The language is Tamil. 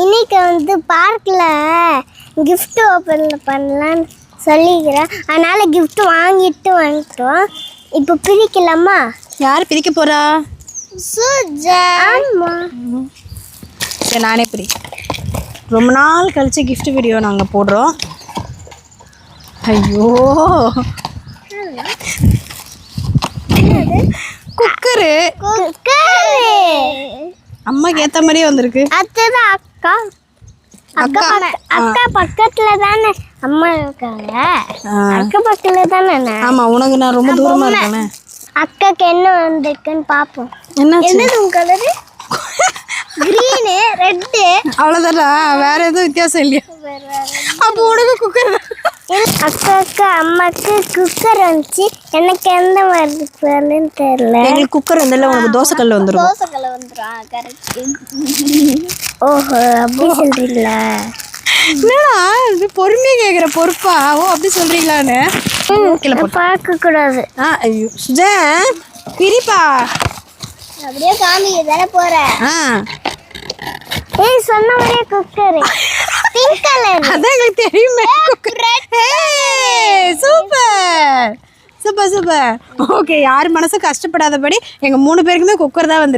இன்னைக்கு வந்து பார்க்கில் gift ஓப்பன் பண்ணலான்னு சொல்லிக்கிறேன். அதனால் gift வாங்கிட்டு வந்துட்டோம். இப்போ பிரிக்கலாமா? யார் பிரிக்க போகிறா? சுஜா. ஆமாம், சரி நானே பிரி. ரொம்ப நாள் கழிச்சு gift வீடியோ நாங்கள் போடுறோம். ஐயோ குக்கரு அம்மாக்கு ஏற்ற மாதிரியே வந்திருக்கு. அதுதான் அக்கா. அக்கா பக்கத்துல தானே அம்மா இருக்காங்க. அக்கா பக்கத்துல தானே. ஆமா, உனக்கு நான் ரொம்ப தூரமா இருக்கேன். அக்காக்கு என்ன வந்திருக்குன்னு பாப்போம். என்னது உன் கலரு? Green, red. அவ்வளோதானா? வேற எதுவும் வித்தியாசம் இல்லையா? அப்போ உனக்கு குக்கர். அக்காவுக்கு அம்மாக்கு குக்கர் வந்துச்சு. எனக்கு எந்த மாதிரி பேருன்னு தெரியல. எங்களுக்கு குக்கர் வந்தால உனக்கு தோசைக்கல்ல வந்துடும். தோசைக்கல்ல வந்துடும். கரெக்ட். ஓஹோ, அப்படி சொல்றீங்களா? என்னடா இது பொறுமையாக கேட்குற பொறுப்பா? ஓ அப்படி சொல்றீங்களான்னு பார்க்க கூடாது. ஐயோ சுஜா பிரிப்பா. அப்படியே காமிக்க தானே போறேன். ஏய், சொன்ன மாதிரியே குக்கர் பிங்க் கலர். அதான் எங்களுக்கு தெரியுமே. Super super super. ஓகே, யார் மனசும் கஷ்டப்படாதபடி எங்கள் 3 பேருக்குமே குக்கர் தான் வந்து